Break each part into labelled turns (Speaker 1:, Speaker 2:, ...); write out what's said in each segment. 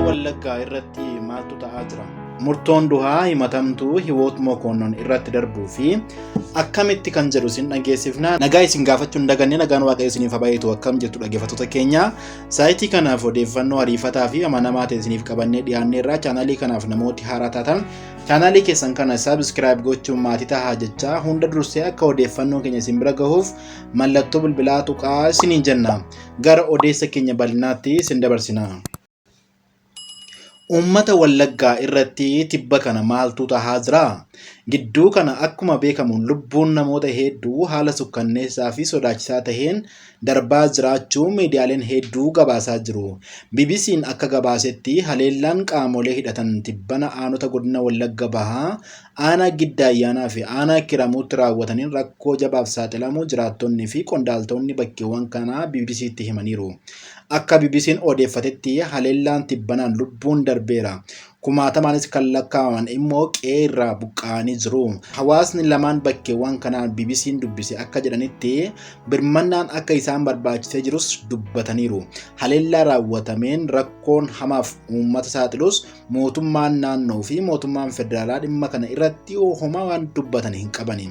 Speaker 1: Wallaggaa irratti maaltu ta'aa jira? Murtoon duhaa himatamtuu Hiwoot Mokonnon irratti darbuu fi akkamitti kan jedhu isin dhageessifna. Nagaa isin gaafachuu hin daganne, nagaan Waaqayyo isiniif haa baay'atu. Akkam jirtu dhaggeeffattoota keenya. Saayitii kanaaf odeeffannoo ariifataa fi amanamaa ta'e isiniif qabannee dhiyaanneerra. Chaanaalii kanaaf namooti haaraa taatan chaanaalii keessan kana subscribe gochuun maatii tahaa jecha hunda dursee akka odeeffannoo keenya isin bira gahuuf mallattoo bilbilaa tuqaa isiniin jenna. Gara odeessa keenya bal'inaatti isin dabarsina. Uummata Wallaggaa irratti tibba kana maaltu ta'aa jira? Gidduu kana akkuma beekamu lubbuun namoota hedduu haala sukkanneessaa fi sodaachisaa taheen darbaa jiraachuu miidiyaaleen hedduu gabaasaa jiru. BBC'n akka gabaasetti haleellaan qaamolee hidhatan tibbana aanota godina Wallagga Bahaa, aanaa Giddaa Ayyaanaa fi aanaa Kiramuutti raawwataniin rakkoo jabaaf saaxilamuu jiraattonnii fi qondaaltonni bakkeewwan kanaa BBC'tti himaniiru. Akka BBC'n odeeffatetti haleellaan tibbanaan lubbuun darbeera. Kumaatamaanis kan lakkaa'aman immoo qe'ee irraa buqqa'anii jiru. Hawaasni lamaan bakkeewwan kanaan BBC'n dubbise akka jedhanitti birmannaan akka isaan barbaachisee jirus dubbataniiru. Haleellaa raawwatameen rakkoon hamaaf uummata saaxilus mootummaan naannoo fi mootummaan federaalaa dhimma kana irratti homaa waan dubbatan hin qabani.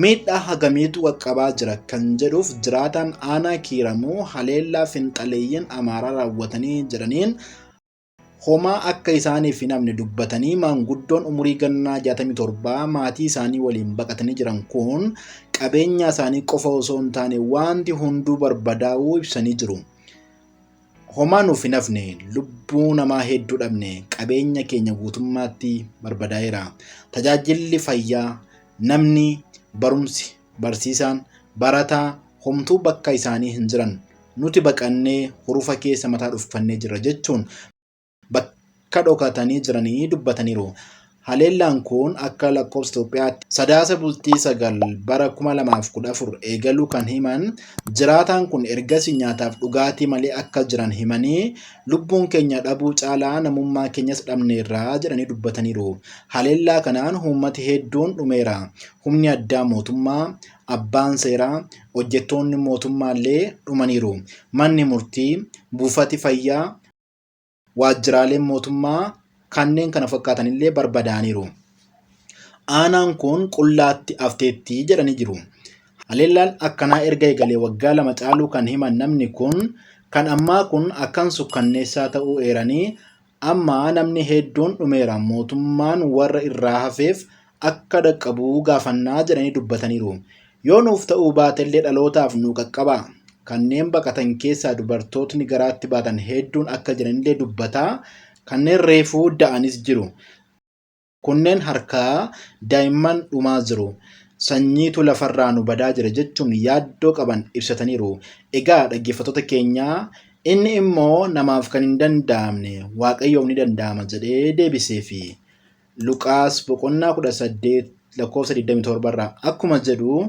Speaker 1: Miidhaa hagamiitu qaqqabaa jira kan jedhuuf jiraataan aanaa Kiiramuu haleellaa finxaleeyyiin Amaaraa raawwatanii jedhaniin homaa akka isaaniif hin hafne dubbatanii maanguddoon umurii gannaa 67 maatii isaanii waliin baqatanii jiran kun qabeenya isaanii qofa osoo hin taane wanti hunduu barbadaa'uu ibsanii jiru. Homaa nuuf hin hafne, lubbuu namaa hedduu dhabne, qabeenya keenya guutummaatti barbadaa'eera. Tajaajilli fayyaa, namni barumsi, barsiisaan, barataa homtuu bakka isaanii hin jiran. Nuti baqannee hurufa keessa mataa dhuunfannee jirra jechuun bakka dhokatanii jiranii dubbataniiru. Haleellaan kun akka lakkoofsa Itoophiyaatti sadaasa bultii 9 bara 2014 eegaluu kan himan jiraataan kun ergasii nyaataaf dhugaatii malee akka jiran himanii lubbuun keenya dhabuu caalaa namummaa keenyas dhabneerraa jedhanii dubbataniiru. Haleellaa kanaan uummati hedduun dhumeera. Humni addaa mootummaa, abbaan seeraa, hojjettoonni mootummaallee dhumaniiru. Manni murtii, buufati fayyaa, waajjiraaleen mootummaa kanneen kana fakkaatanillee barbadaaniiru. Aanaan kun qullaatti afteetti jedhanii jiru. Haleellaan akkanaa erga eegalee waggaa 2 caaluu kan himan namni kun kan ammaa kun akkan sukkanneessaa ta'uu eeranii amma namni hedduun dhumeera, mootummaan warra irraa hafeef akka dhaqqabuu gaafannaa jedhanii dubbataniiru. Yoo nuuf ta'uu baatellee dhalootaaf nu qaqqaba. Kanneen baqatan keessaa dubartootni garaatti baatan hedduun akka jiranillee dubbataa. Kanneen reefuu da'anis jiru. Kunneen harkaa daa'imman dhumaa jiru. Sanyiitu lafarraa nu badaa jira jechuun yaaddoo qaban ibsataniiru. Egaa dhaggeeffattoota keenyaa inni immoo namaaf kan hin danda'amne Waaqayyoof ni danda'ama jedhee deebiseefi. Luqaas boqonnaa 18 lakkoofsa 27 irraa akkuma jedhu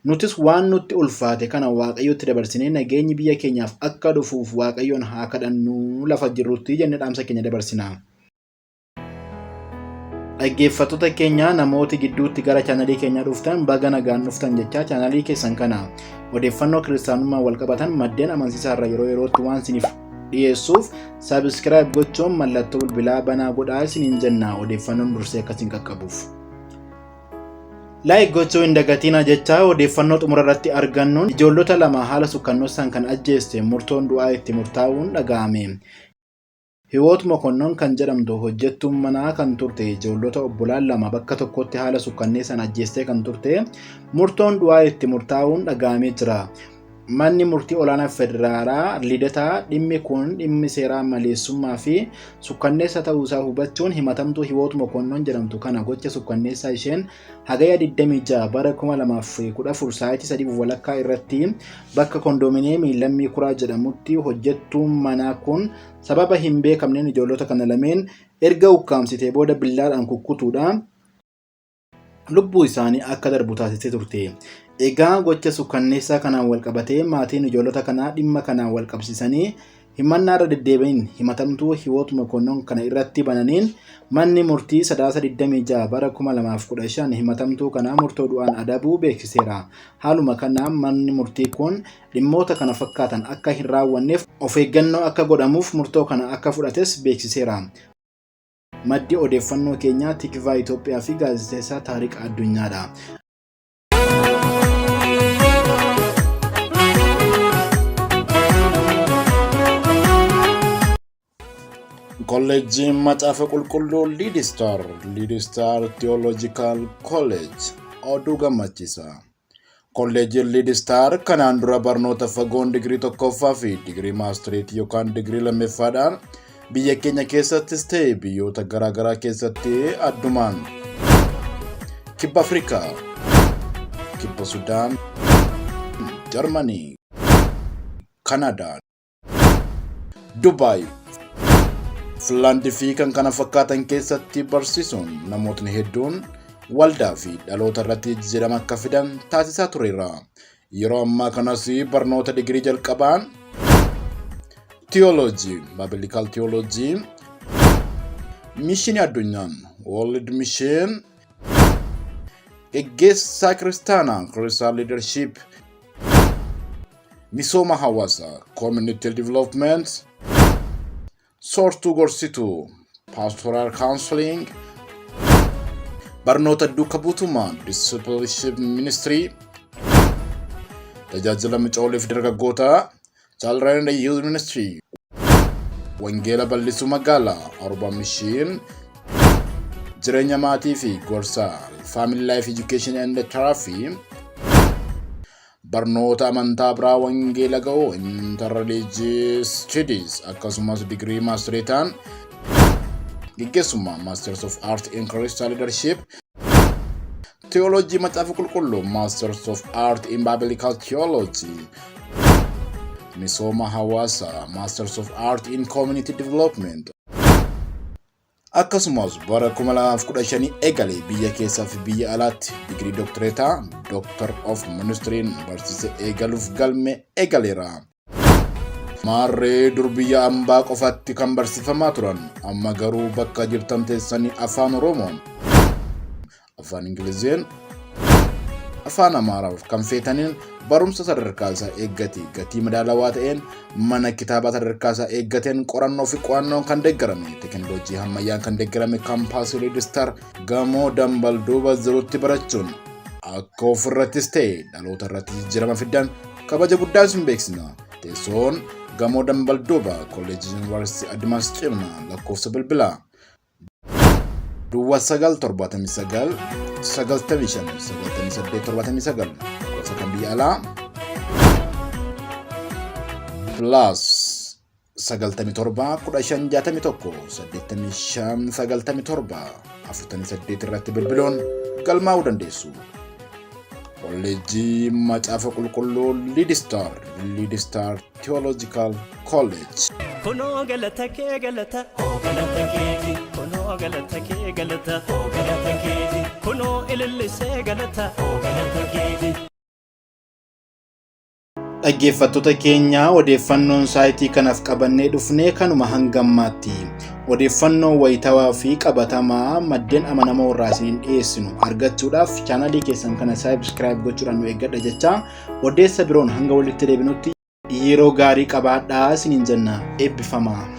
Speaker 1: nutis waan nutti ulfaate kana Waaqayyotti dabarsinee nageenyi biyya keenyaaf akka dhufuuf Waaqayyoon haa kadhannu lafa jirrutti jennee dhaamsa keenya dabarsina. Dhaggeeffattoota keenya namooti gidduutti gara chaanalii keenyaa dhuftan baga nagaan dhuftan jecha chaanalii keessan kana odeeffannoo kiristaanummaa wal qabatan maddeen amansiisaa irra yeroo yerootti waan isiniif dhiyeessuuf subscribe gochuun mallattoo bilbilaa banaa godhaa isiniin jenna odeeffannoon dursee akkasiin qaqqabuuf. Like gochuu hin dagatina jecha odeeffannoo xumura irratti argannuun ijoollota 2 haala sukkanneessaan kan ajjeeste murtoon du'aa itti murtaa'uun dhaga'ame. Hiwoot Mokonnon kan jedhamtu hojjettuun manaa kan turte ijoollota obbolaan 2 bakka tokkotti haala sukkanneessaan ajjeestee kan turte murtoon du'aa itti murtaa'uun dhaga'amee jira. Manni murtii olaanaa federaalaa Lidataa dhimmi kun dhimmi seeraa maleessummaa fi sukkanneessa ta'uusaa hubachuun himatamtuu Hiwoot Mokonnon jedhamtu kana gocha sukkanneessaa isheen hagaya 26 bara 2014 sa'aatii 3 walakkaa irratti bakka kondominiyeemii Lammii Kuraa jedhamutti hojjettuun manaa kun sababa hin beekamneen ijoollota kana lameen erga ukkaamsitee booda billaadhaan kukkutuudhaan lubbuu isaanii akka darbu taasistee turte. Egaa gocha sukkanneessaa kanaan wal qabatee maatiin ijoollota kanaa dhimma kanaan wal qabsiisanii himannaa irra deddeebiin himatamtuu Hiwoot Mokonnon kana irratti bananiin manni murtii sadaasa 26 bara 2015 himatamtuu kana murtoo du'aan adabuu beeksiseera. Haaluma kanaan manni murtii kun dhimmoota kana fakkaatan akka hin raawwanneef of eeggannoo akka godhamuuf murtoo kana akka fudhates beeksiseera. Maddi odeeffannoo keenyaa Tikvaa Itoophiyaa fi gaazexeessaa Taariq Addunyaadha. Kolleejjiin Macaafa Qulqulluu Leedstar Theological College oduu gammachiisa. Kolleejjiin Leedstar kanaan dura barnoota fagoon digirii tokkoffaa fi digirii maastiriitii yookaan digirii lammaffaadhaan biyya keenya keessattis ta'e biyyoota garaagaraa keessatti addumaan Kibba Afrikaa, Kibba Sudaan, Jarmanii, Kanadaa, Dubaay, Finlaandii fi kan kana fakkaatan keessatti barsiisuun namootni hedduun waldaa fi dhaloota irratti jijjiirama akka fidan taasisaa tureera. Yeroo ammaa kanas barnoota digirii jalqabaan Theology, Biblical Theology, Mishinii Addunyaan, World Mission, Geggeessaa Kiristaanaa, Christian Leadership, Misooma Hawaasaa, Community Development, Soortuu Gorsituu, Pastoral Counseling, Barnoota Duuka Buutumaa, Discipleship Ministry, Tajaajila Micooliif Dargaggootaa, Children and Youth Ministry, Wangeela Bal'isuu Magaalaa, Arba Mission, Jireenya Maatii fi Gorsaa, Family Life Education and Therapy, Barnoota Amantaa Biraa Wangeela Ga'oo, Interreligious Studies, akkasumas Degree Maastiriitaan, Gaggeessummaa Masters of Art in Christian Leadership, Theology Macaafa Qulqulluu, Masters of Art in Biblical Theology, Misooma Hawaasaa, Masters of Art in Community Development. Akkasumas bara 2015 eegalee biyya keessaa fi biyya alaatti digirii doktoreetaa Doctor of Ministry barsiisa eegaluuf galme eegaleera. Maarree dur biyya ambaa qofaatti kan barsiifamaa turan amma garuu bakka jirtan teessanii afaan Oromoon, afaan Ingiliziin, afaan Amaaraaf kan feetaniin barumsa sadarkaa isaa eeggate gatii madaalawaa ta'een mana kitaabaa sadarkaa isaa eeggateen qorannoo fi qo'annoon kan deeggarame teekinooloojii ammayyaan kan deeggarame kaampaasii Leedstar gamoo dambal duuba jirutti barachuun akka ofirrattis ta'e dhaloota irratti jijjiirama fidan kabaja guddaa isin beeksina. Teessoon gamoo dambal duuba Kolleejjii Yuunivarsiitii Admaas Cimnaa lakkoofsa bilbilaa Duwwaa 979 95 98 79 kan biyya alaa plus 97 15 61 85 97 48 irratti bilbiluun galmaa'uu dandeessu. Kolleejjii Macaafa Qulqulluu Leedstar Theological College.
Speaker 2: Kunoo galata kee galata, galata keeti. Kunoo galata kee galata, galata keeti. Kunoo ilillisee galata, galata keeti.
Speaker 1: Dhaggeeffattoota keenya odeeffannoon saayitii kanaaf qabannee dhufnee kanuma hangammaatti. Odeeffannoo wayitawaa fi qabatamaa maddeen amanamoo irraa isiniin dhiyeessinu argachuudhaaf chaanalii keessan kana subscribe gochuudhaan nu eeggadha jechaa odeessa biroon hanga walitti deebinutti yeroo gaarii qabaadhaa isiniin jenna. Eebbifamaa.